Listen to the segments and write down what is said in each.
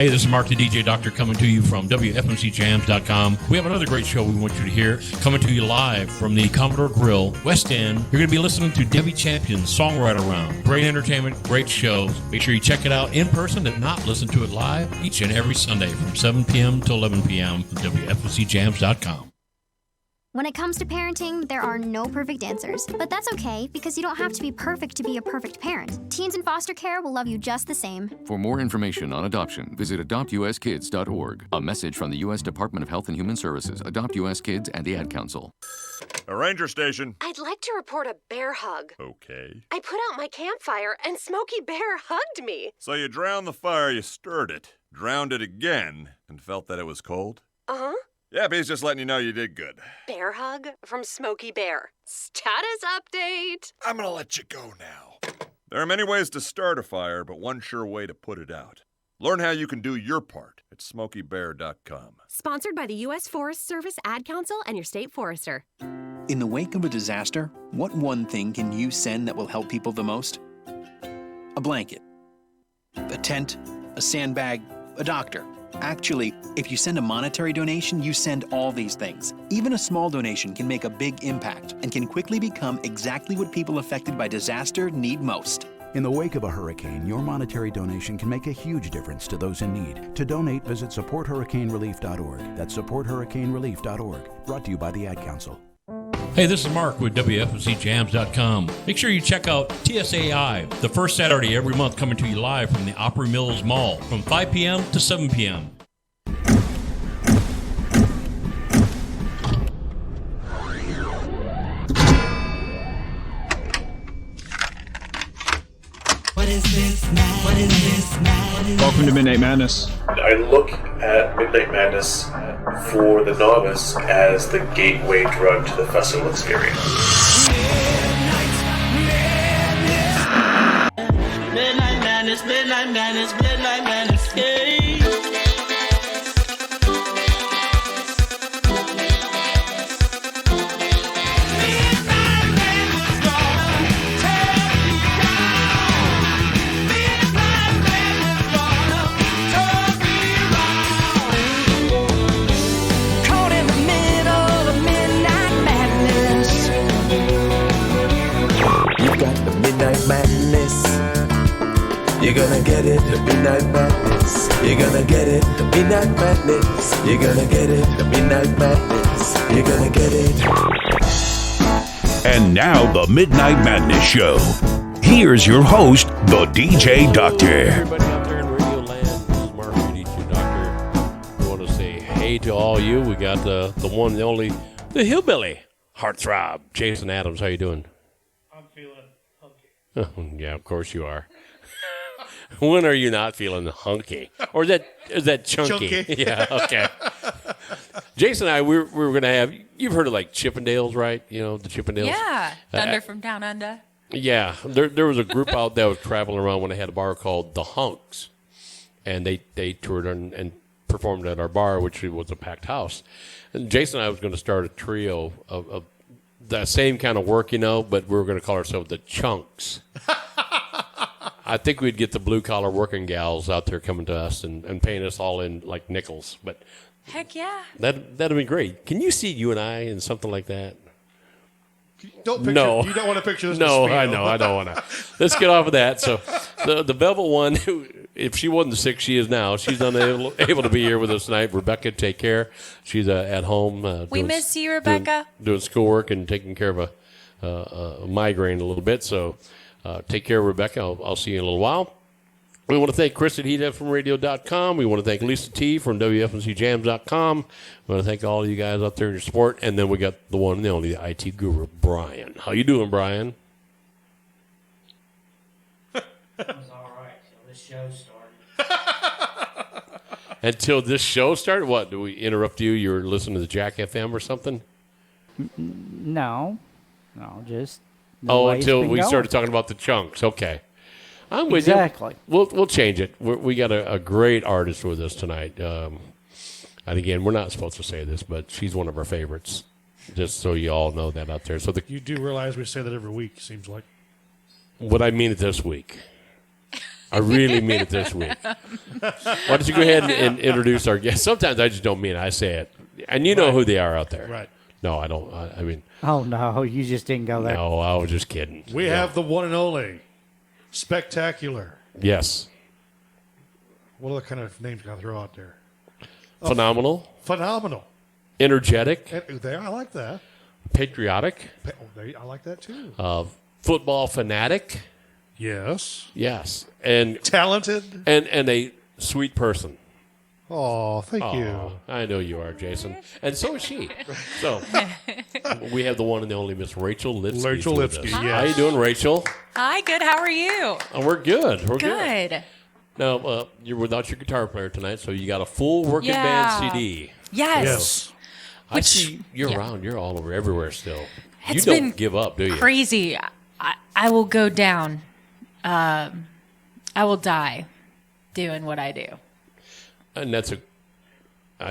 Hey, this is Mark the DJ Doctor coming to you from WFMCJams.com. We have another great show we want you to hear coming to you live from the Commodore Grill, West End. You're going to be listening to Debbie Champion's Songwriter Round. Great entertainment, great shows. Make sure you check it out in person. If not, listen to it live each and every Sunday from 7 p.m. to 11 p.m. at WFMCJams.com. When it comes to parenting, there are no perfect answers. But that's okay, because you don't have to be perfect to be a perfect parent. Teens in foster care will love you just the same. For more information on adoption, visit adoptuskids.org. A message from the U.S. Department of Health and Human Services, Adopt U.S. Kids, and the Ad Council. A ranger station. I'd like to report a bear hug. Okay. I put out my campfire and Smokey Bear hugged me. So you drowned the fire, you stirred it, drowned it again, and felt that it was cold? Uh-huh. Yep, he's just letting you know you did good. Bear hug from Smokey Bear. Status update. I'm gonna let you go now. There are many ways to start a fire, but one sure way to put it out. Learn how you can do your part at SmokeyBear.com. Sponsored by the U.S. Forest Service, Ad Council, and your state forester. In the wake of a disaster, what one thing can you send that will help people the most? A blanket, a tent, a sandbag, a doctor. Actually, if you send a monetary donation, you send all these things. Even a small donation can make a big impact and can quickly become exactly what people affected by disaster need most. In the wake of a hurricane, your monetary donation can make a huge difference to those in need. To donate, visit supporthurricanerelief.org. That's supporthurricanerelief.org. Brought to you by the Ad Council. Hey, this is Mark with WFMCJams.com. Make sure you check out TSAI, the first Saturday every month, coming to you live from the Opry Mills Mall from 5 p.m. to 7 p.m. Welcome to Midnight Madness. I look at Midnight Madness for the novice as the gateway drug to the festival experience. Midnight Madness, Midnight Madness, Midnight Madness, yeah. Madness. You're gonna get it, the Midnight Madness. You're gonna get it, the Midnight Madness. You're gonna get it, the Midnight Madness. You're gonna get it. And now the Midnight Madness Show. Here's your host, the DJ Doctor. Everybody out there in Radio Land, this is Mark, the DJ Doctor. We want to say hey to all you. We got the one, the only, the hillbilly heartthrob, Jason Adams. How you doing? Yeah, of course you are. When are you not feeling hunky? Or is that chunky? Yeah, okay. Jason and I, we were going to have, you've heard of like Chippendales, right? You know, the Chippendales? Yeah, Thunder from Down Under. Yeah, there was a group out that was traveling around when they had a bar called The Hunks. And they toured and performed at our bar, which was a packed house. And Jason and I was going to start a trio of the same kind of work, you know, but we were going to call ourselves the Chunks. I think we'd get the blue-collar working gals out there coming to us and paying us all in, like, nickels. But heck yeah. That'd be great. Can you see you and I in something like that? You don't want to picture this. No, I know. I don't want to. Let's get off of that. So the Bevel one, if she wasn't sick, she is now. She's unable to be here with us tonight. Rebecca, take care. She's at home. We miss you, Rebecca. Doing schoolwork and taking care of a migraine a little bit. So take care, Rebecca. I'll see you in a little while. We want to thank Chris at HeatFMRadio.com. We want to thank Lisa T from WFMCJams.com. We want to thank all of you guys out there in your support. And then we got the one and the only, the IT guru, Brian. How you doing, Brian? It was all right till this show started. Until this show started? What, do we interrupt you? You were listening to the Jack FM or something? No, just... until we started talking about the Chunks. Okay. I'm with exactly. you. We'll change it. We got a great artist with us tonight. And again, we're not supposed to say this, but she's one of our favorites. Just so you all know that out there. So you do realize we say that every week, seems like. What I mean it this week. I really mean it this week. Why don't you go ahead and introduce our guest? Sometimes I just don't mean it. I say it. And you know who they are out there. Right. No, I don't. I mean. Oh, no, you just didn't go there. No, I was just kidding. We have the one and only Spectacular. Yes. What other kind of names can I throw out there? Phenomenal. Phenomenal. Energetic. I like that. Patriotic. I like that too. Football fanatic. Yes. Yes. And talented. And a sweet person. Oh, thank you. I know you are, Jason. And so is she. So we have the one and the only Miss Rachel Lipsky. Rachel Lipsky, yes. How you doing, Rachel? Hi, good. How are you? We're good. We're good. Good. Now, you're without your guitar player tonight, so you got a full working band CD. Yes. I see you're around. You're all over everywhere still. It's you don't been give up, do you? Crazy. I will go down. I will die doing what I do. And I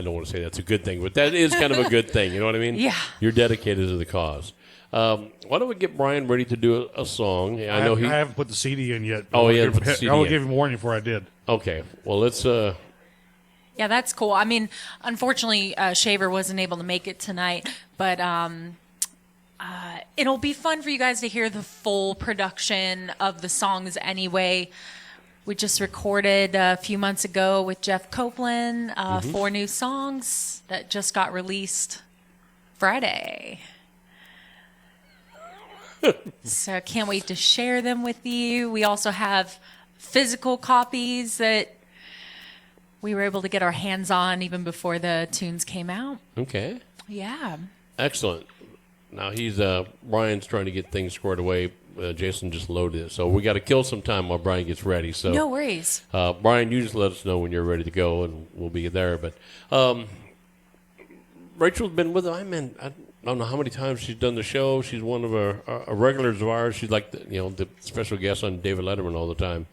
don't want to say that's a good thing, but that is kind of a good thing. You know what I mean? Yeah. You're dedicated to the cause. Why don't we get Brian ready to do a song? I haven't put the CD in yet. Oh, yeah. I will give him warning before I did. Okay. Well, let's. Yeah, that's cool. I mean, unfortunately, Shaver wasn't able to make it tonight, but it'll be fun for you guys to hear the full production of the songs anyway. We just recorded a few months ago with Jeff Copeland 4 new songs that just got released Friday. So I can't wait to share them with you. We also have physical copies that we were able to get our hands on even before the tunes came out. Okay. Yeah. Excellent. Now Brian's trying to get things squared away. Jason just loaded it, so we got to kill some time while Brian gets ready. So no worries. Brian, you just let us know when you're ready to go, and we'll be there. But Rachel's been with us. I don't know how many times she's done the show. She's one of our regulars of ours. She's like the special guest on David Letterman all the time.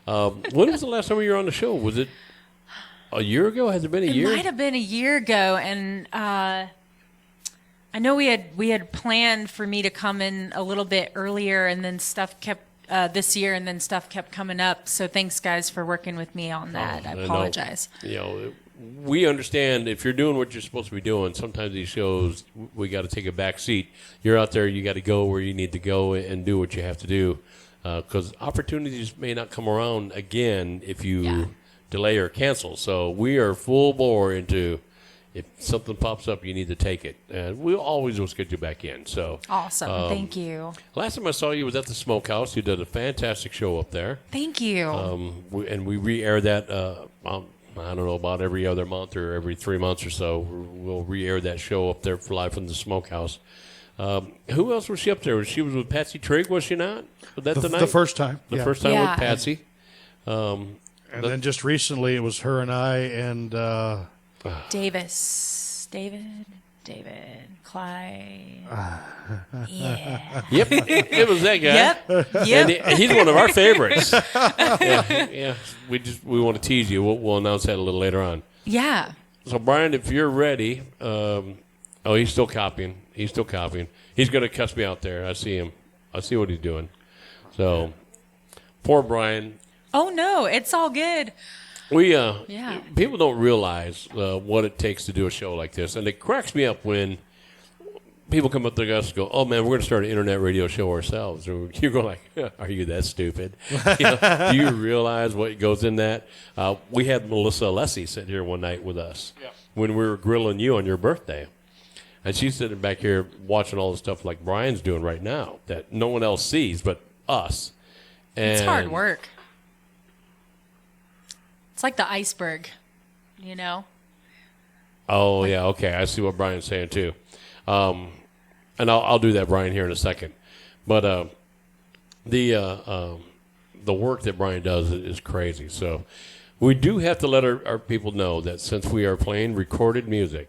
When was the last time you were on the show? Was it a year ago? Has it been a year? It might have been a year ago, and I know we had planned for me to come in a little bit earlier, and then stuff kept this year, and then stuff kept coming up. So thanks, guys, for working with me on that. I apologize. We understand if you're doing what you're supposed to be doing. Sometimes these shows, we got to take a back seat. You're out there, you got to go where you need to go and do what you have to do, because opportunities may not come around again if you delay or cancel. So we are full bore into. If something pops up, you need to take it. And we always will get you back in. So awesome. Thank you. Last time I saw you was at the Smokehouse. You did a fantastic show up there. Thank you. We re-air that, I don't know, about every other month or every 3 months or so. We'll re-air that show up there live from the Smokehouse. Who else was she up there? She was with Patsy Trigg, was she not? Was that the night? The first time. The first time with Patsy. And then just recently it was her and I and... David, Clyde. Yeah. Yep, it was that guy. Yep. And he's one of our favorites. Yeah. We want to tease you. We'll announce that a little later on. Yeah. So Brian, if you're ready, he's still copying. He's going to cuss me out there. I see him. I see what he's doing. So poor Brian. Oh no, it's all good. People don't realize what it takes to do a show like this, and it cracks me up when people come up to us and go, "Oh man, we're going to start an internet radio show ourselves." Or you're going like, "Are you that stupid?" Do you realize what goes in that? We had Melissa Alessi sit here one night with us when we were grilling you on your birthday, and she's sitting back here watching all the stuff like Brian's doing right now that no one else sees but us. And it's hard work. It's like the iceberg, you know? Oh, yeah, okay. I see what Brian's saying, too. And I'll do that, Brian, here in a second. But the work that Brian does is crazy. So we do have to let our people know that since we are playing recorded music,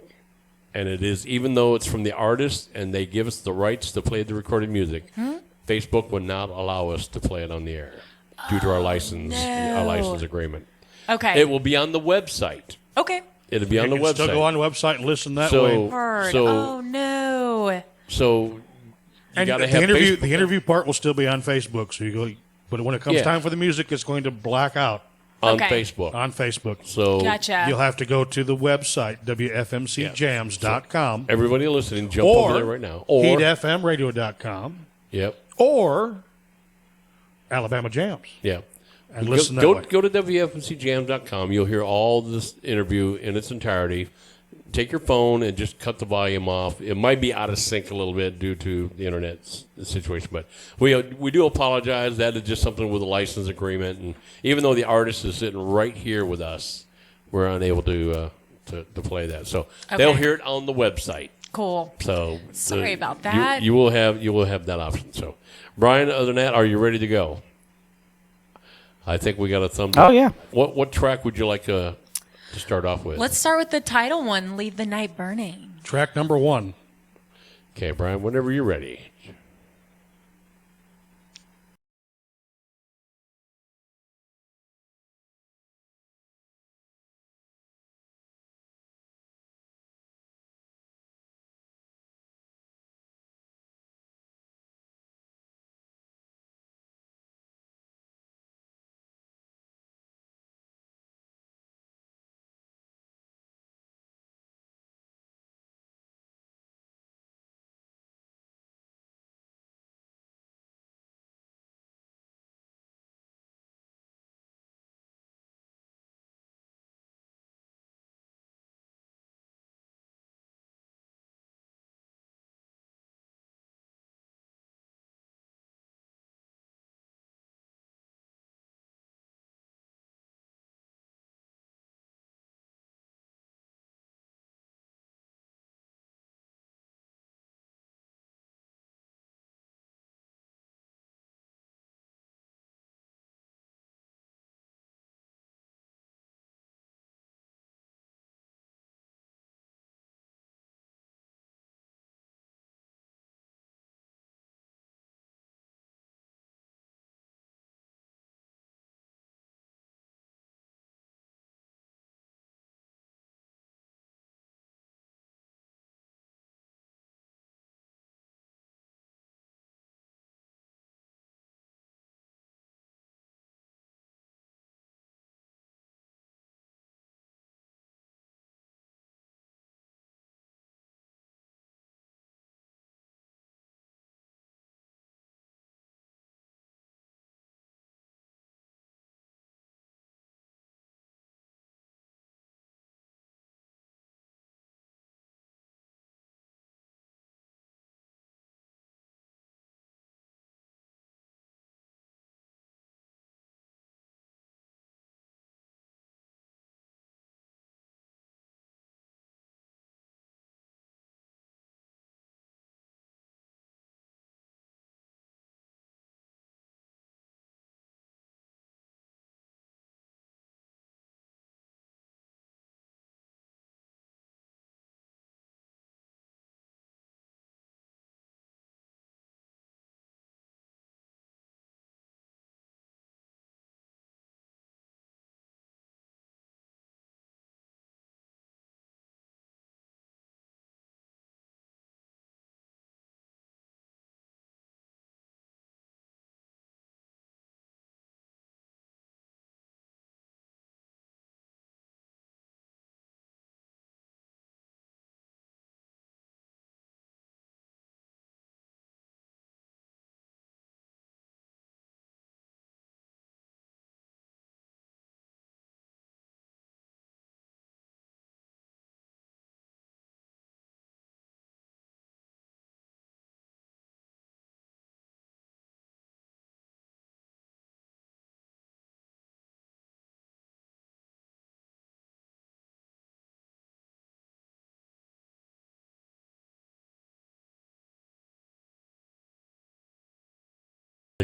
and it is, even though it's from the artist and they give us the rights to play the recorded music, Facebook would not allow us to play it on the air due to our license agreement. Okay. It will be on the website. Okay. It'll be on the website. Still go on the website and listen that way. Oh no. So you got to have the Facebook. interview part will still be on Facebook. So you go. But when it comes time for the music, it's going to black out. On Facebook. On Facebook. So Gotcha. You'll have to go to the website, WFMCJams.com. So everybody listening, jump over there right now. Or HeatFMRadio.com. Yep. Or Alabama Jams. Yeah. And listen that way. Go to WFMCJams.com. You'll hear all this interview in its entirety. Take your phone and just cut the volume off. It might be out of sync a little bit due to the internet situation, but we do apologize. That is just something with a license agreement, and even though the artist is sitting right here with us, we're unable to play that. So they'll hear it on the website. Cool. So sorry about that. You will have that option. So, Brian, other than that, are you ready to go? I think we got a thumbs up. Oh yeah. What track would you like to start off with? Let's start with the title one, Leave the Night Burning. Track number 1. Okay, Brian, whenever you're ready.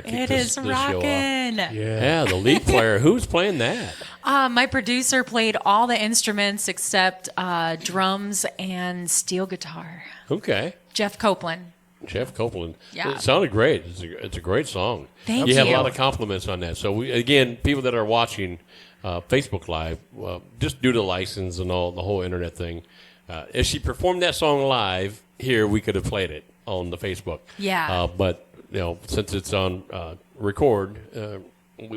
It is rocking. Yeah, the lead player. Who's playing that? My producer played all the instruments except drums and steel guitar. Okay. Jeff Copeland. Jeff Copeland. Yeah. It sounded great. It's a great song. Thank you. You have a you. lot of compliments on that. So, again, people that are watching Facebook Live, just due to license and all the whole internet thing, if she performed that song live here, we could have played it on the Facebook. Yeah. But, since it's on record,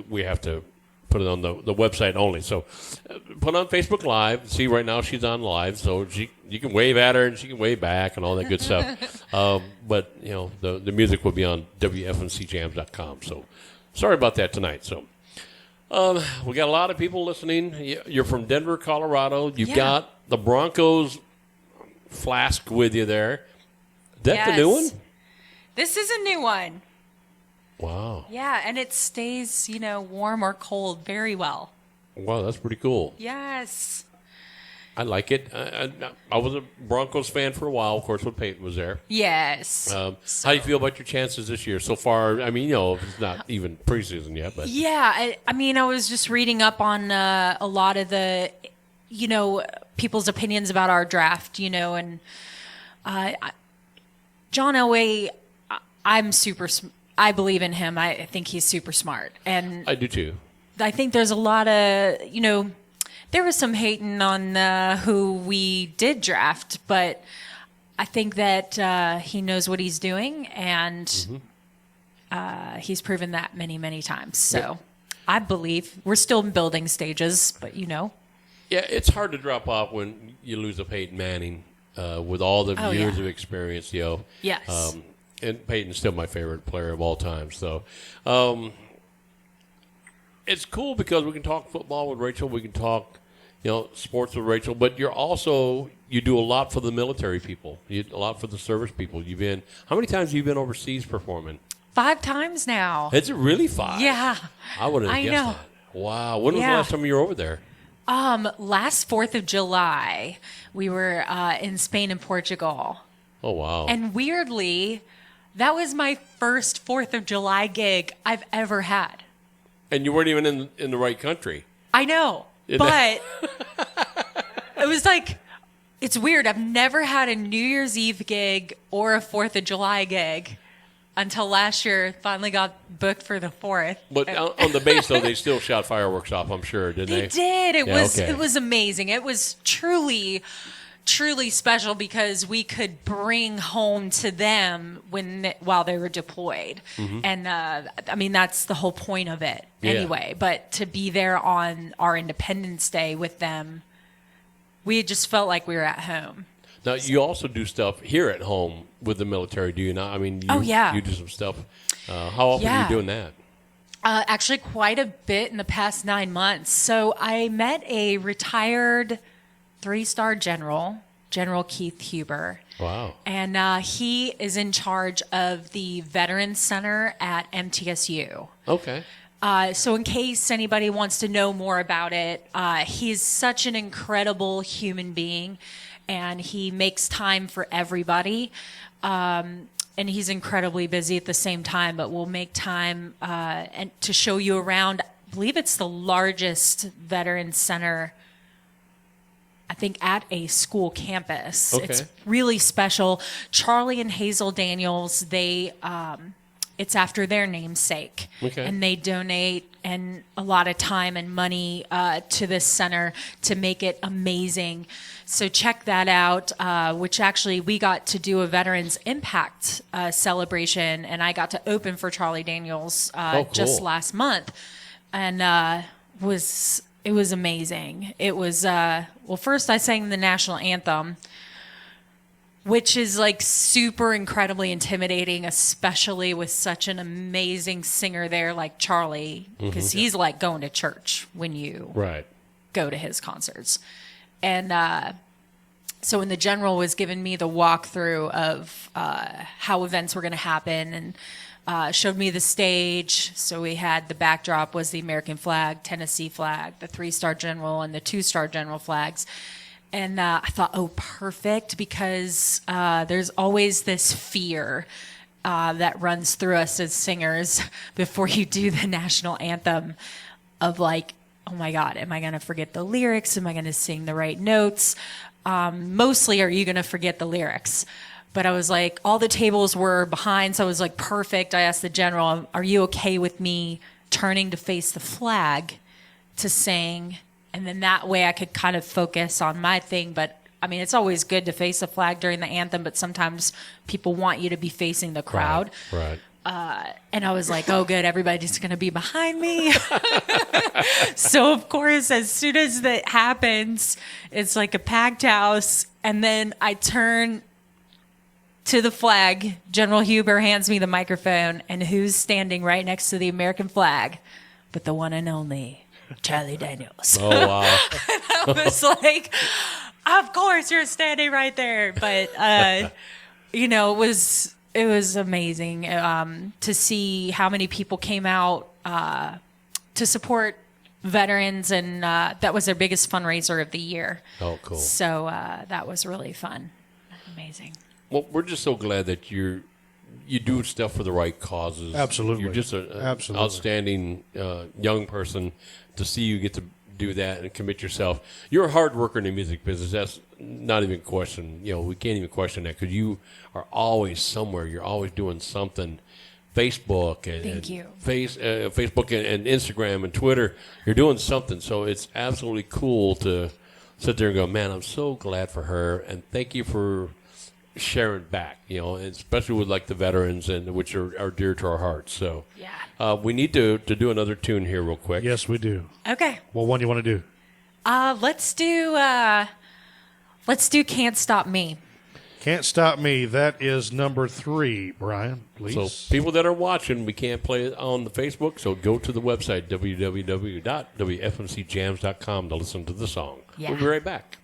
we have to put it on the website only. So put on Facebook Live. See, right now she's on live, so you can wave at her and she can wave back and all that good stuff. But, you know, the music will be on WFMCJams.com. So sorry about that tonight. So we got a lot of people listening. You're from Denver, Colorado. You've got the Broncos flask with you there. That's the new one? This is a new one. Wow. Yeah, and it stays, warm or cold very well. Wow, that's pretty cool. Yes. I like it. I was a Broncos fan for a while, of course, when Peyton was there. Yes. How do you feel about your chances this year so far? I mean, it's not even preseason yet, but yeah. I was just reading up on a lot of the, people's opinions about our draft, and John Elway, I believe in him. I think he's super smart, and I do too. I think there's a lot of, there was some hating on who we did draft, but I think that he knows what he's doing, and he's proven that many, many times. So I believe we're still in building stages, but Yeah, it's hard to drop off when you lose a Peyton Manning with all the years of experience, Yes. And Peyton's still my favorite player of all time. So it's cool because we can talk football with Rachel. We can talk, sports with Rachel. But you do a lot for the military people. A lot for the service people. How many times have you been overseas performing? 5 times now. Is it really 5? Yeah. I would have guessed that. Wow. When was the last time you were over there? Last 4th of July, we were in Spain and Portugal. Oh, wow. And weirdly, that was my first 4th of July gig I've ever had. And you weren't even in the right country. I know, but it was like, it's weird. I've never had a New Year's Eve gig or a 4th of July gig until last year. Finally got booked for the 4th. But on the base, though, they still shot fireworks off, I'm sure, didn't they? They did. It was amazing. It was truly special because we could bring home to them while they were deployed. Mm-hmm. And that's the whole point of it anyway. But to be there on our Independence Day with them, we just felt like we were at home. Now, you also do stuff here at home with the military, do you not? I mean, you do some stuff. How often are you doing that? Actually, quite a bit in the past 9 months. So I met a retired 3-star general, General Keith Huber. Wow. And he is in charge of the Veterans Center at MTSU. Okay. So in case anybody wants to know more about it, he's such an incredible human being, and he makes time for everybody. And he's incredibly busy at the same time, but will make time and to show you around. I believe it's the largest Veterans Center, I think, at a school campus. Okay. It's really special. Charlie and Hazel Daniels, it's after their namesake. Okay. And they donate and a lot of time and money to this center to make it amazing. So check that out, which actually we got to do a Veterans Impact celebration, and I got to open for Charlie Daniels cool. just last month. And it was amazing. It was, first I sang the national anthem, which is like super incredibly intimidating, especially with such an amazing singer there like Charlie, because he's like going to church when you go to his concerts. And so when the general was giving me the walkthrough of how events were going to happen and showed me the stage. So we had the backdrop was the American flag, Tennessee flag, the 3-star general, and the 2-star general flags. And I thought, perfect, because there's always this fear that runs through us as singers before you do the national anthem of like, oh my God, am I going to forget the lyrics? Am I going to sing the right notes? Mostly, are you going to forget the lyrics? But I was like, all the tables were behind, so I was like, perfect. I asked the general, are you okay with me turning to face the flag to sing? And then that way I could kind of focus on my thing. But I mean, it's always good to face the flag during the anthem, but sometimes people want you to be facing the crowd. Right. And I was like, oh, good, everybody's going to be behind me. So, of course, as soon as that happens, it's like a packed house. And then I turn to the flag. General Huber hands me the microphone. And who's standing right next to the American flag? But the one and only Charlie Daniels. Oh, wow. And I was like, of course, you're standing right there. But, you know, it was amazing to see how many people came out to support veterans, and that was their biggest fundraiser of the year. Oh, cool. So that was really fun. Amazing. Well, we're just so glad that you do stuff for the right causes. Absolutely. You're just an outstanding young person. To see you get to do that and commit yourself. You're a hard worker in the music business. That's not even question. You know, we can't even question that because you are always somewhere. You're always doing something. Facebook and, Facebook and Instagram and Twitter. You're doing something. So it's absolutely cool to sit there and go, man, I'm so glad for her, and thank you for sharing back. You know, especially with like the veterans, and which are dear to our hearts. So we need to do another tune here real quick. Yes, we do. Okay. Well, one do you want to do? Let's do Can't Stop Me. Can't Stop Me. That is number 3, Brian, please. So people that are watching, we can't play it on the Facebook, so go to the website, www.wfmcjams.com, to listen to the song. Yeah. We'll be right back.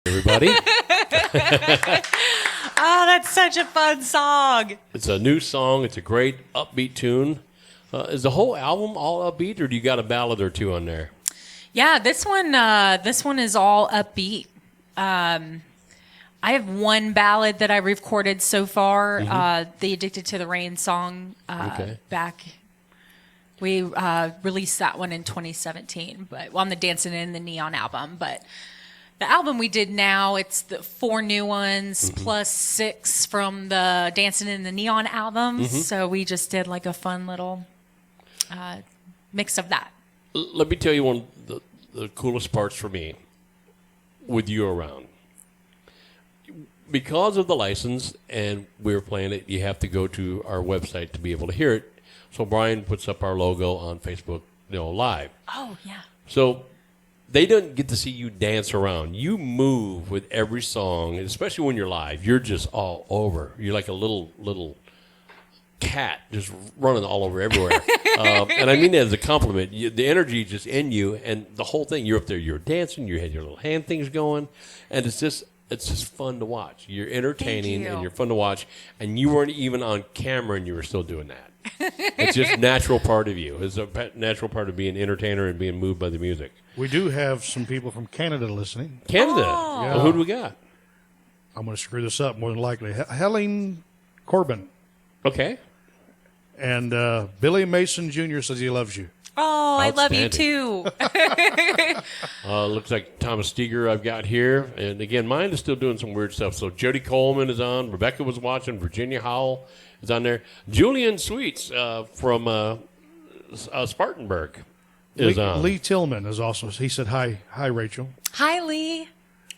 Everybody. Oh, that's such a fun song. It's a new song. It's a great upbeat tune. Is the whole album all upbeat, or do you got a ballad or two on there? Yeah, this one is all upbeat. I have one ballad that I recorded so far, the Addicted to the Rain song. Back, we released that one in 2017, but on the Dancing in the Neon album. But the album we did now, it's the 4 new ones plus 6 from the Dancing in the Neon album. So we just did like a fun little mix of that. Let me tell you one of the coolest parts for me with you around. because of the license, and we were playing it, you have to go to our website to be able to hear it. So Brian puts up our logo on Facebook, live. Oh, yeah. So they don't get to see you dance around. You move with every song, especially when you're live. You're just all over. You're like a little cat just running all over everywhere. And I mean that as a compliment. The energy just in you, and the whole thing. You're up there, you're dancing, you had your little hand things going, and it's just fun to watch. You're entertaining and you're fun to watch, and you weren't even on camera and you were still doing that. It's just a natural part of you. It's a natural part of being an entertainer and being moved by the music. We do have some people from Canada listening. Canada? Oh. Yeah. Well, who do we got? I'm going to screw this up more than likely. Helene Corbin. Okay. And Billy Mason Jr. says he loves you. Oh, I love you too. Looks like Thomas Steger I've got here. And again, mine is still doing some weird stuff. So Jody Coleman is on. Rebecca was watching. Virginia Howell is on there. Julian Sweets from Spartanburg is on. Lee Tillman is also. He said hi. Hi, Rachel. Hi, Lee.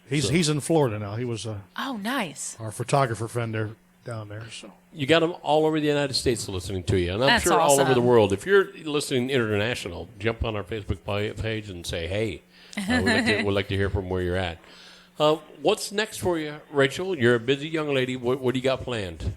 He's in Florida now. He was Oh, nice. our photographer friend there down there. So You got them all over the United States listening to you. And I'm That's sure all over awesome. the world. If you're listening international, jump on our Facebook page and say, hey, we'd like to hear from where you're at. What's next for you, Rachel? You're a busy young lady. What do you got planned?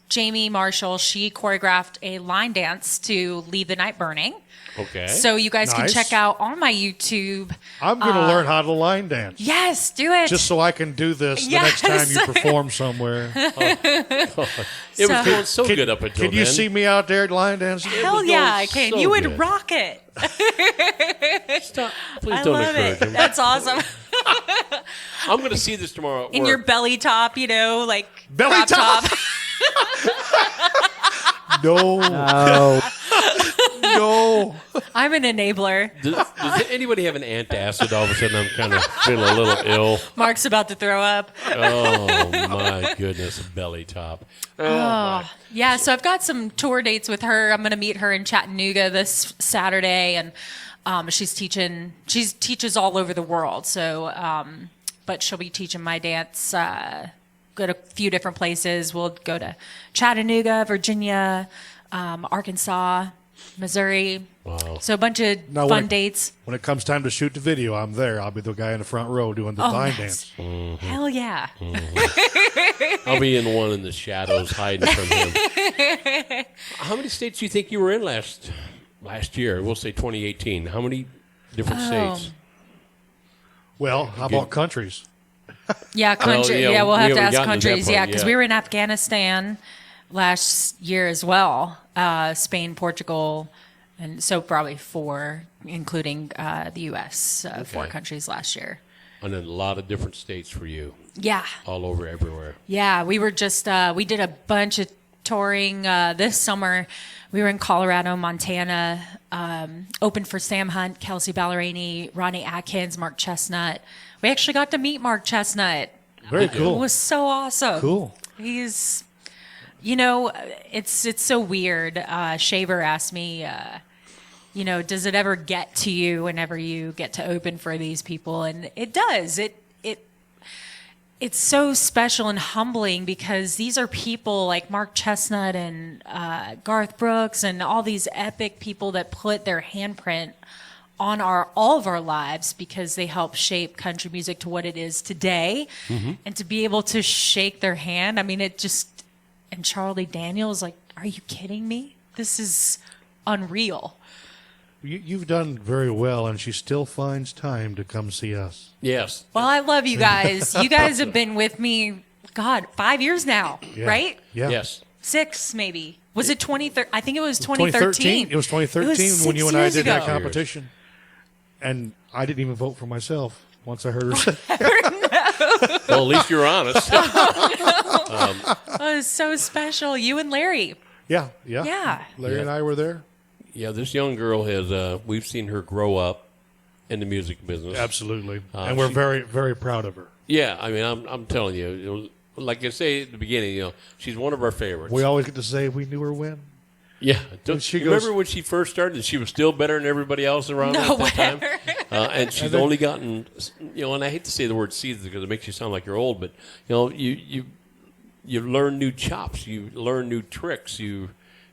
Jamie Marshall, she choreographed a line dance to Leave the Night Burning. Okay. So you guys can Nice. check out on my YouTube. I'm going to learn how to line dance. Yes, do it. Just so I can do this Yes. the next time you perform somewhere. It was going so good up until Can you then. see me out there line dancing? Hell yeah, I can. so You would good. rock it. Stop. Please I don't love encourage it. him. That's awesome. I'm going to see this tomorrow at In work. your belly top, like Belly crop top? No. No. I'm an enabler. Does anybody have an antacid? All of a sudden, I'm kind of feeling a little ill. Mark's about to throw up. Oh, my goodness. Belly top. Oh, yeah. So I've got some tour dates with her. I'm going to meet her in Chattanooga this Saturday, and she teaches all over the world. So, but she'll be teaching my dance. Go to a few different places. We'll go to Chattanooga, Virginia, Arkansas, Missouri. Wow. So a bunch of fun dates. When it comes time to shoot the video, I'm there. I'll be the guy in the front row doing the line nice. dance. Hell yeah. I'll be in one in the shadows hiding from him. How many states do you think you were in last year? We'll say 2018. How many different states? Well, how about countries? Yeah, country. Well, yeah, we'll have we to haven't ask gotten to that countries. part Yeah, because yet. we were in Afghanistan last year as well. Spain, Portugal, and so probably 4, including the U.S. 4 countries last year. And then a lot of different states for you. Yeah. All over everywhere. Yeah, we were just we did a bunch of touring this summer. We were in Colorado, Montana, opened for Sam Hunt, Kelsey Ballerini, Ronnie Atkins, Mark Chestnut. We actually got to meet Mark Chestnut. Very cool. It was so awesome. Cool. He's, it's so weird. Shaver asked me, does it ever get to you whenever you get to open for these people? And it does. It's so special and humbling because these are people like Mark Chestnut and Garth Brooks and all these epic people that put their handprint on all of our lives because they help shape country music to what it is today. Mm-hmm. And to be able to shake their hand, I mean, and Charlie Daniels, like, are you kidding me? This is unreal. You've done very well, and she still finds time to come see us. Yes. Well, I love you guys. You guys have been with me, 5 years now, Yeah. right? Yeah. Yes. 6 maybe. Was it 2013? I think it was 2013. It was 2013 It was when you 6 and I years did that ago. competition. And I didn't even vote for myself once I heard her say. Well, at least you're honest. Oh, it was so special. You and Larry. Yeah. Larry and I were there. Yeah, this young girl has, we've seen her grow up in the music business. Absolutely. And we're very, very proud of her. Yeah, I mean, I'm telling you, like I say at the beginning, she's one of our favorites. We always get to say we knew her when. Yeah. She You remember when she first started and she was still better than everybody else around her at that time? And she's only gotten, and I hate to say the word seasoned because it makes you sound like you're old, but, you learn new chops, you learn new tricks,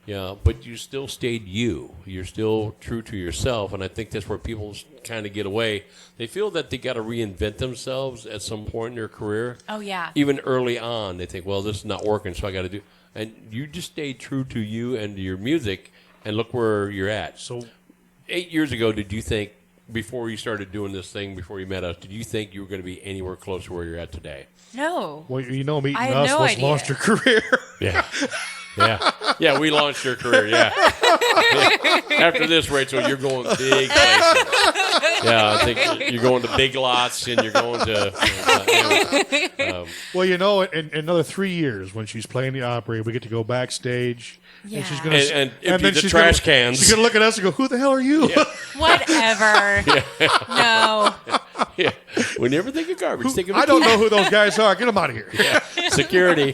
but you still stayed you. You're still true to yourself, and I think that's where people kind of get away. They feel that they got to reinvent themselves at some point in their career. Oh, yeah. Even early on, they think, well, this is not working, so I got to do. And you just stayed true to you and to your music, and look where you're at. So 8 years ago, did you think, before you started doing this thing, before you met us, did you think you were going to be anywhere close to where you're at today? No. Well, meeting I had us no was idea. launched your career. Yeah. Yeah, we launched your career, yeah. After this, Rachel, you're going big places. Yeah, I think you're going to Big Lots and you're going to... Well, in another 3 years, when she's playing the Opry, we get to go backstage. Yeah. And she's gonna And then the she's trash gonna, cans. She's gonna look at us and go, "Who the hell are you?" Yeah. Whatever. No. Yeah. We never think of garbage. Think of I don't know who those guys are. Get them out of here. Yeah. Security.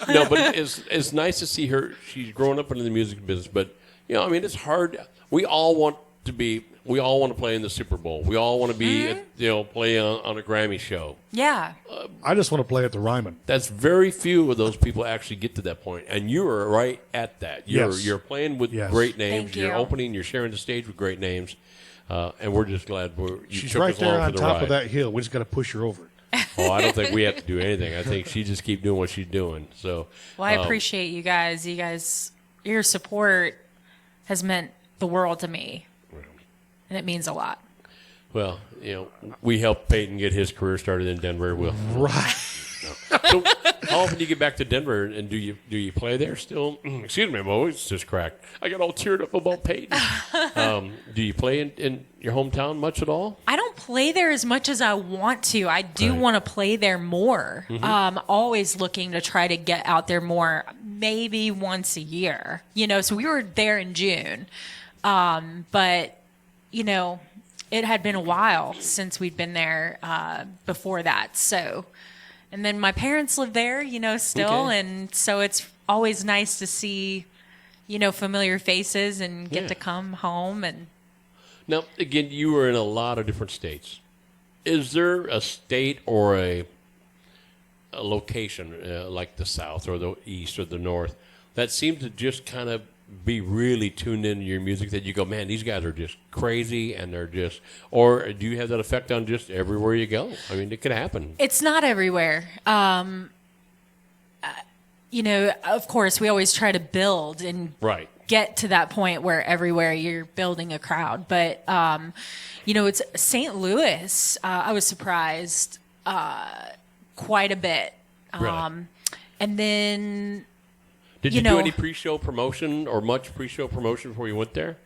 No, but it's nice to see her. She's growing up into the music business, but it's hard. We all want to play in the Super Bowl. We all want to be, play on a Grammy show. Yeah. I just want to play at the Ryman. That's very few of those people actually get to that point, and you are right at that. You're playing with great names. Thank you. You're opening. You're sharing the stage with great names, and we're just glad you She's took right us along there on for the top ride. of that hill. We just got to push her over. Oh, I don't think we have to do anything. I think she just keep doing what she's doing. So, Well, I appreciate you guys. Your support has meant the world to me, and it means a lot. Well, we helped Peyton get his career started in Denver. Right. So, how often do you get back to Denver, and do you play there still? Excuse me, my voice just cracked. I got all teared up about Peyton. Do you play in your hometown much at all? I don't play there as much as I want to. I do want to play there more. Mm-hmm. Always looking to try to get out there more, maybe once a year. So we were there in June. But, it had been a while since we'd been there before that. So, and then my parents live there, still. Okay. And so it's always nice to see, familiar faces and get to come home. And Now, again, you were in a lot of different states. Is there a state or a location like the South or the East or the North that seems to just kind of be really tuned into your music that you go, man, these guys are just crazy and they're just, or do you have that effect on just everywhere you go? I mean, it could happen. it's not everywhere. Of course, we always try to build and Right. get to that point where everywhere you're building a crowd. But, it's St. Louis. I was surprised quite a bit. Really? And then, Did you do any pre-show promotion or much pre-show promotion before you went there?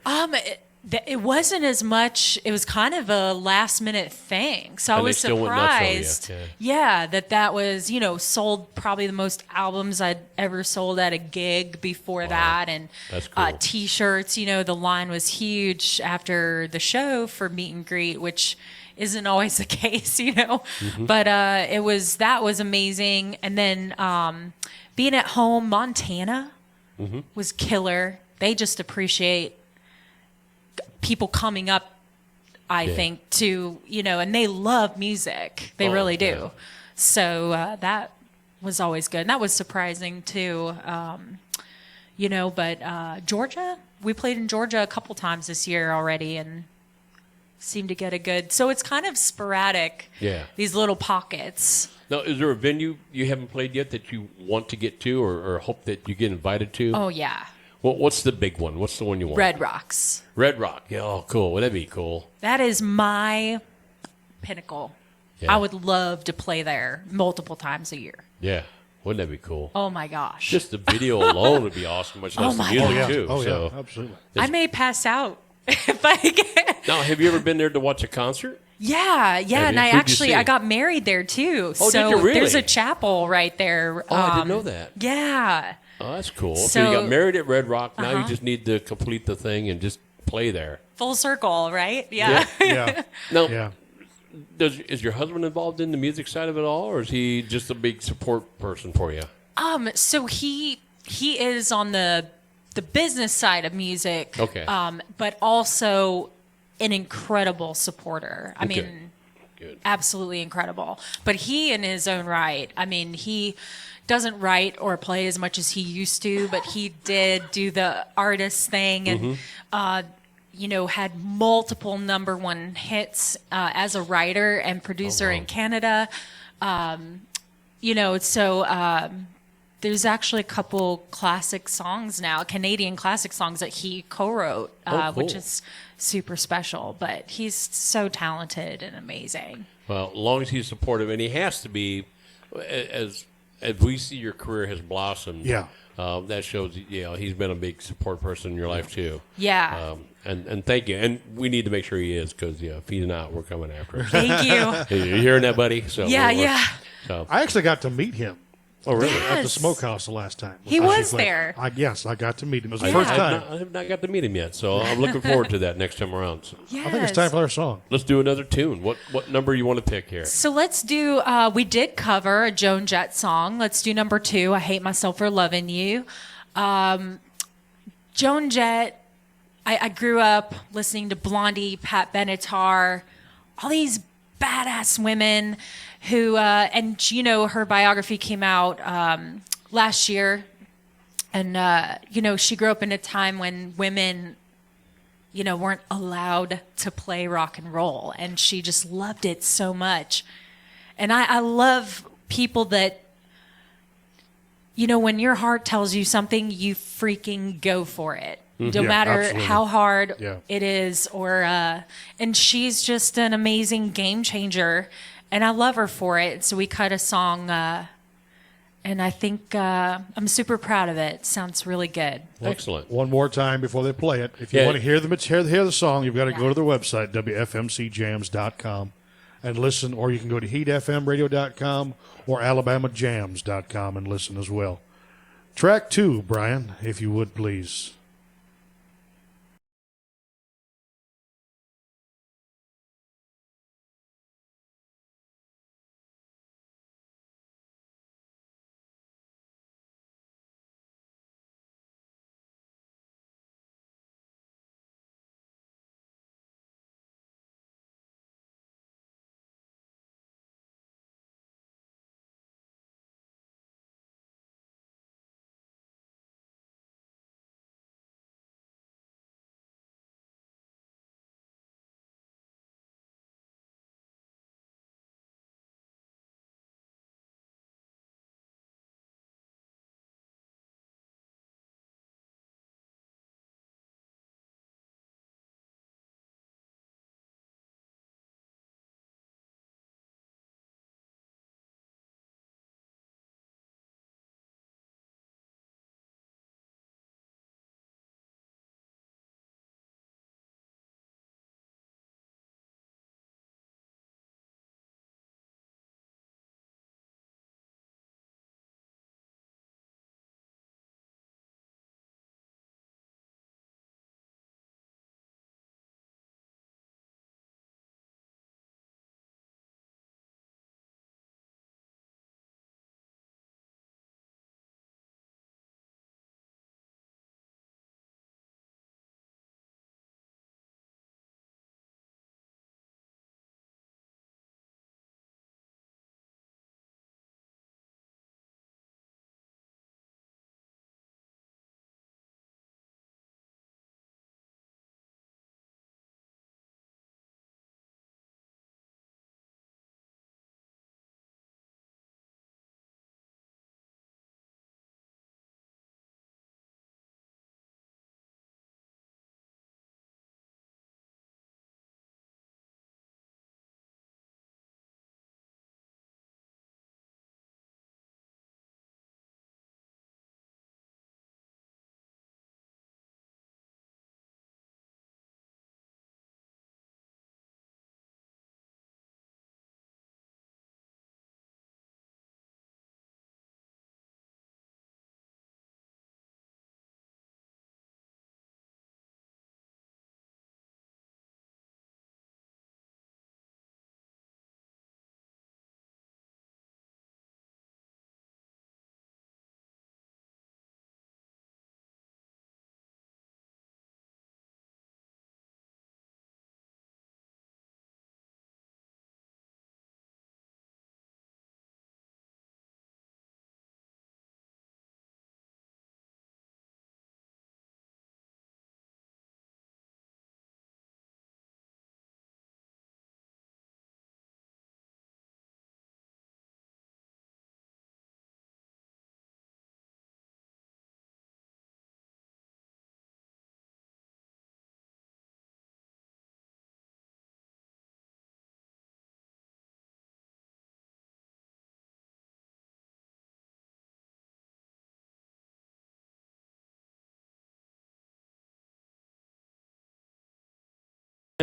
it wasn't as much. It was kind of a last-minute thing. So I And they was still went nuts over you, surprised. yeah. That was, sold probably the most albums I'd ever sold at a gig before that. And That's cool. T-shirts, the line was huge after the show for meet and greet, which isn't always the case, Mm-hmm. But that was amazing. And then being at home, Montana Mm-hmm. was killer. They just appreciate people coming up, I think, to, and they love music. They really do. yeah. So that was always good. And that was surprising too. But Georgia, we played in Georgia a couple times this year already and seemed to get a good, so it's kind of sporadic. Yeah. These little pockets. Now, is there a venue you haven't played yet that you want to get to or hope that you get invited to? Oh yeah. Well, what's the big one? What's the one you want? Red Rocks. Red Rock. Yeah, oh, cool. Well, that'd be cool. That is my pinnacle. Yeah. I would love to play there multiple times a year. Yeah. Wouldn't that be cool? Oh my gosh. Just the video alone would be awesome, much less the my music, gosh. too. Oh, yeah, So, absolutely. I may pass out if I get. now, have you ever been there to watch a concert? Yeah, Have and you? I Who'd you see? got married there too. Oh, so did you really? there's a chapel right there. Oh, I didn't know that. Yeah. Oh, that's cool. So you So- got married at Red Rock. Now you Uh-huh. just need to complete the thing and just play there. Full circle, right? Yeah. Yeah. Now, Yeah. is your husband involved in the music side of it all, or is he just a big support person for you? So he is on the the business side of music. Okay. But also an incredible supporter. I mean, absolutely incredible. But he, in his own right, I mean, he doesn't write or play as much as he used to, but he did do the artist thing and, you know, had multiple #1 hits as a writer and producer in Canada. You know, so there's actually a couple classic songs now, Canadian classic songs that he co-wrote, which is super special. But he's so talented and amazing. Well, as long as he's supportive, and he has to be, as we see your career has blossomed. Yeah. That shows, you know, he's been a big support person in your life too. Yeah. And thank you. And we need to make sure he is, because if he's not, we're coming after him. Thank you. You're hearing that, buddy? So Yeah. So. I actually got to meet him. Oh, really? At the Yes. Smokehouse the last time. He was there. Yes, I got to meet him. It was the I first time. have not got to meet him yet, so I'm looking forward to that next time around. So. Yes. I think it's time for our song. Let's do another tune. What number you want to pick here? So let's do, we did cover a Joan Jett song. Let's do #2, I Hate Myself for Loving You. Joan Jett, I grew up listening to Blondie, Pat Benatar, all these badass women who, and you know, her biography came out last year. And, you know, she grew up in a time when women, you know, weren't allowed to play rock and roll. And she just loved it so much. And I love people that, you know, when your heart tells you something, you freaking go for it. No matter absolutely. how hard Yeah. it is, or and she's just an amazing game changer, and I love her for it. So we cut a song, and I think I'm super proud of it. Sounds really good. Excellent. One more time before they play it. If you want to hear the song, you've got to go to their website, WFMCJams.com, and listen, or you can go to HeatFMRadio.com or AlabamaJams.com and listen as well. Track 2, Brian, if you would, please.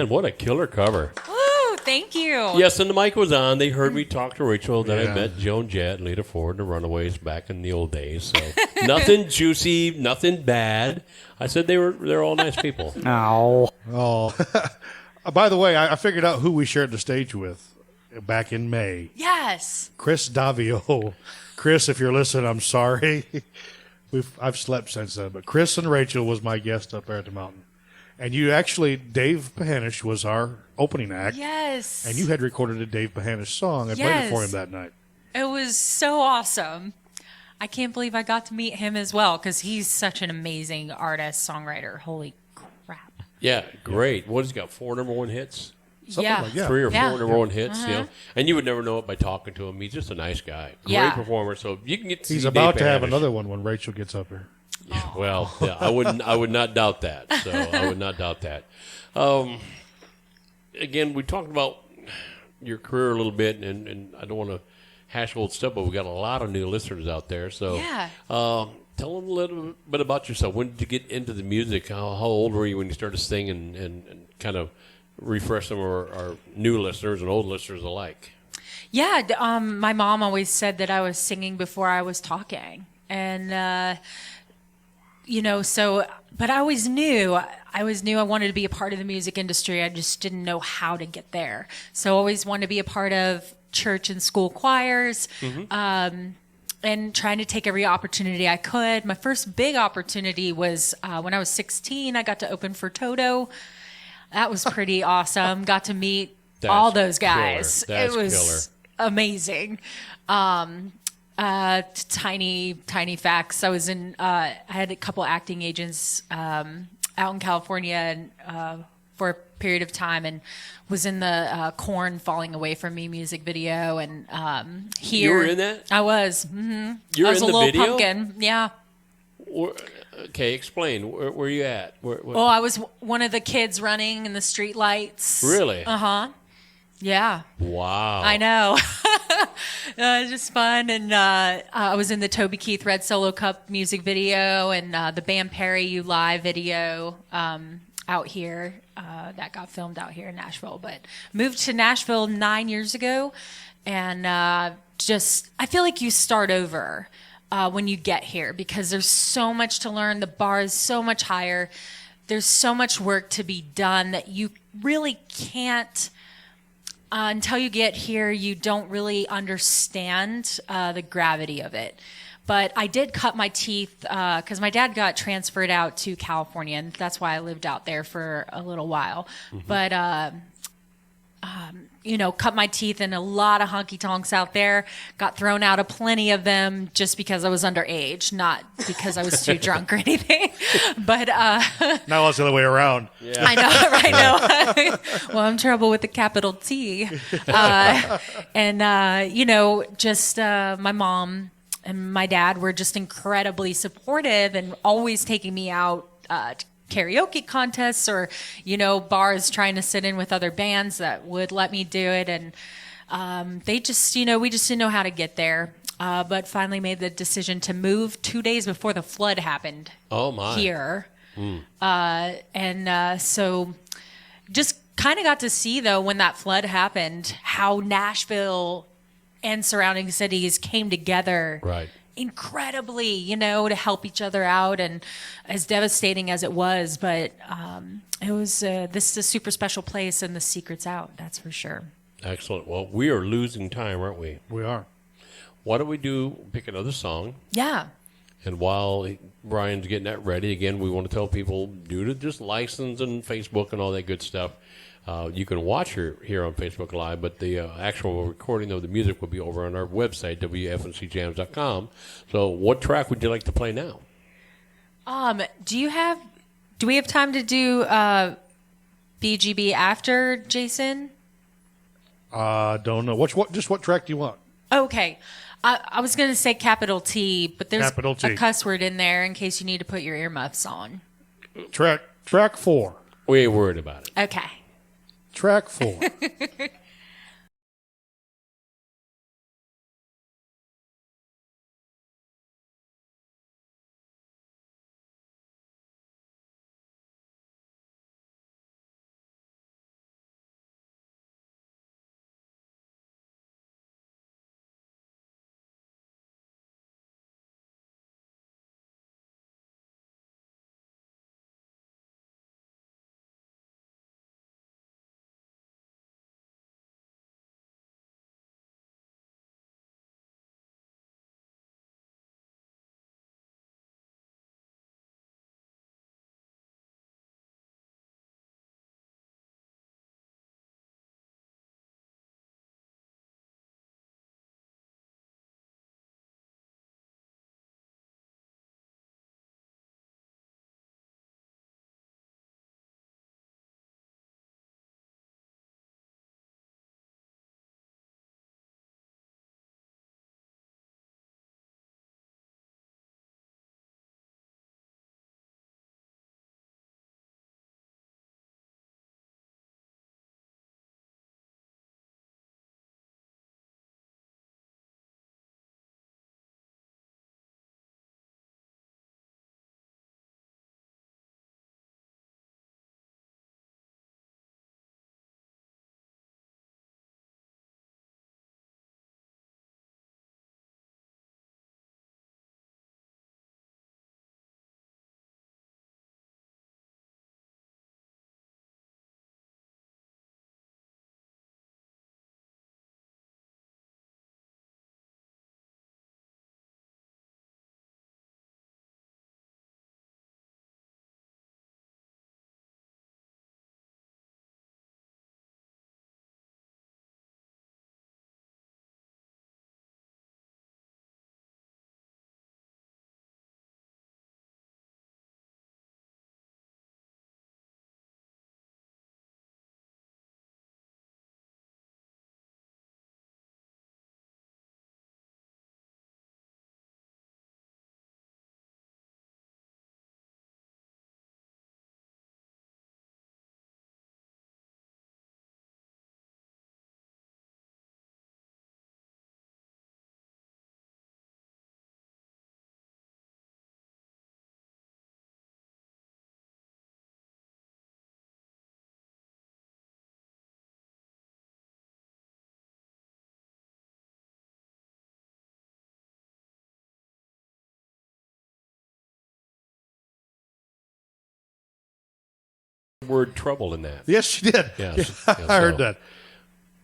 And what a killer cover. Woo, thank you. Yes, and the mic was on. They heard me talk to Rachel. Then Yeah. I met Joan Jett and Lita Ford, the Runaways, back in the old days. So nothing juicy, nothing bad. I said they're all nice people. Oh. By the way, I figured out who we shared the stage with back in May. Yes. Chris Davio. Chris, if you're listening, I'm sorry. I've slept since then, but Chris and Rachel was my guest up there at the mountain. And you actually, Dave Pahanish was our opening act. Yes. And you had recorded a Dave Pahanish song and played it for him that night. It was so awesome. I can't believe I got to meet him as well because he's such an amazing artist, songwriter. Holy crap. Yeah, great. What has he got? 4 number 1 hits? Yeah. Like, yeah. 3 or 4 Yeah. number 1 hits, Uh-huh. And you would never know it by talking to him. He's just a nice guy. Great Yeah. performer. So you can get to He's see about Dave to have Pahanish. another one when Rachel gets up here. Well, yeah, I would not doubt that. So I would not doubt that. Again, we talked about your career a little bit, and I don't want to hash old stuff, but we got a lot of new listeners out there. So Yeah. tell them a little bit about yourself. When did you get into the music? How old were you when you started singing, and kind of refresh some of our new listeners and old listeners alike? Yeah, my mom always said that I was singing before I was talking. And, but I always knew I wanted to be a part of the music industry. I just didn't know how to get there. So I always wanted to be a part of church and school choirs, and trying to take every opportunity I could. My first big opportunity was when I was 16, I got to open for Toto. That was pretty awesome. Got to meet all those guys. That's it was amazing. Tiny facts. I had a couple acting agents out in California and for a period of time, and was in the Corn Falling Away From Me music video. And here You were in that? I was. Mm-hmm. You were I was in a the little video? pumpkin. Yeah. Okay, explain. Where were you at? Well, I was one of the kids running in the street lights. Really? Uh-huh. Yeah. Wow. I know. It was just fun. And I was in the Toby Keith Red Solo Cup music video, and the Bam Perry You Live video out here that got filmed out here in Nashville. But moved to Nashville 9 years ago, and I feel like you start over when you get here, because there's so much to learn. The bar is so much higher. There's so much work to be done that you really can't. Until you get here, you don't really understand the gravity of it. But I did cut my teeth because my dad got transferred out to California, and that's why I lived out there for a little while. Mm-hmm. But, cut my teeth in a lot of honky-tonks out there. Got thrown out of plenty of them just because I was underage, not because I was too drunk or anything. But now it's the other way around. Yeah. I know, right? No. Well, I'm trouble with the capital T. My mom and my dad were just incredibly supportive and always taking me out to karaoke contests or, bars, trying to sit in with other bands that would let me do it. And we just didn't know how to get there. But finally made the decision to move 2 days before the flood happened. Oh, my. Here. So just kind of got to see, though, when that flood happened, how Nashville and surrounding cities came together. Right. Incredibly, to help each other out, and as devastating as it was, but it was this is a super special place, and the secret's out, that's for sure. Excellent. Well, we are losing time, aren't we? We are. Why don't we pick another song? Yeah. And while Brian's getting that ready, again, we want to tell people, due to just license and Facebook and all that good stuff, you can watch her here on Facebook Live, but the actual recording of the music will be over on our website, WFMCJams.com. So what track would you like to play now? Do we have time to do BGB after, Jason? Don't know. What track do you want? Okay. I was going to say capital T, but there's Capital T. a cuss word in there in case you need to put your earmuffs on. Track 4. We ain't worried about it. Okay. Track 4. word trouble in that. Yes, she did. Yes. Yeah, I heard that.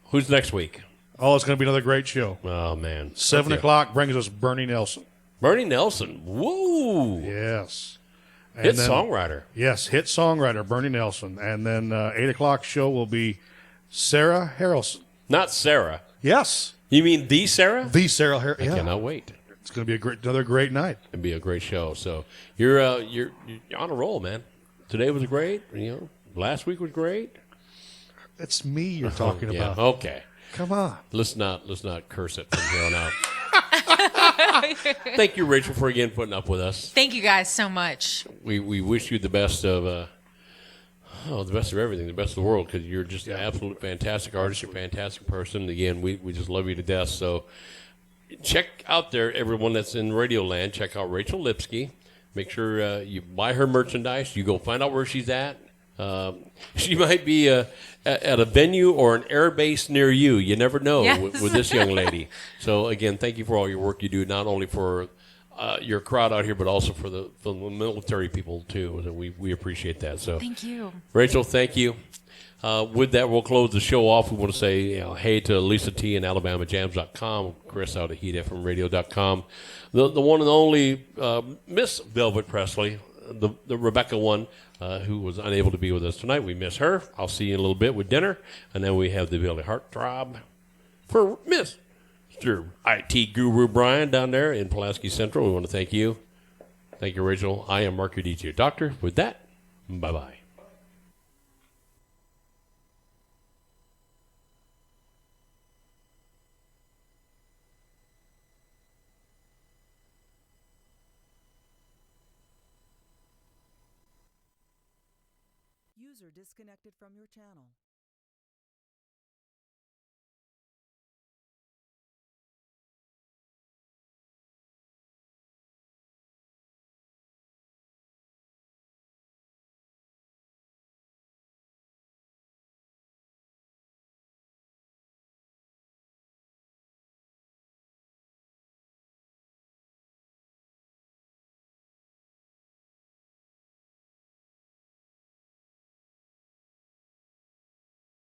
Who's next week? Oh, it's going to be another great show. Oh, man. 7 o'clock brings us Bernie Nelson. Bernie Nelson. Woo. Yes. Hit songwriter. Yes, hit songwriter, Bernie Nelson. And then 8 o'clock show will be Sarah Harrelson. Not Sarah. Yes. You mean the Sarah? The Sarah Harrelson. I cannot wait. It's going to be another great night. It'll be a great show. So you're on a roll, man. Today was great. Last week was great. It's me you're talking about. Okay. Come on. Let's not curse it from here on out. Thank you, Rachel, for again putting up with us. Thank you guys so much. We wish you the best of the best of everything, the best of the world, because you're just an absolute fantastic artist. You're a fantastic person. Again, we just love you to death. So check out there, everyone that's in Radio Land. Check out Rachel Lipsky. Make sure you buy her merchandise. You go find out where she's at. She might be at a venue or an air base near you. You never know with this young lady. So, again, thank you for all your work you do, not only for your crowd out here, but also for the military people, too. We appreciate that. So, thank you. Rachel, thank you. With that, we'll close the show off. We want to say hey to Lisa T and AlabamaJams.com, Chris out at HeatFMRadio.com, the one and only Miss Velvet Presley, the Rebecca one, who was unable to be with us tonight. We miss her. I'll see you in a little bit with dinner. And then we have the Billy Heartthrob for Mr. IT Guru Brian down there in Pulaski Central. We want to thank you. Thank you, Rachel. I am Mark, your DJ Doctor. With that, bye-bye. User disconnected from your channel.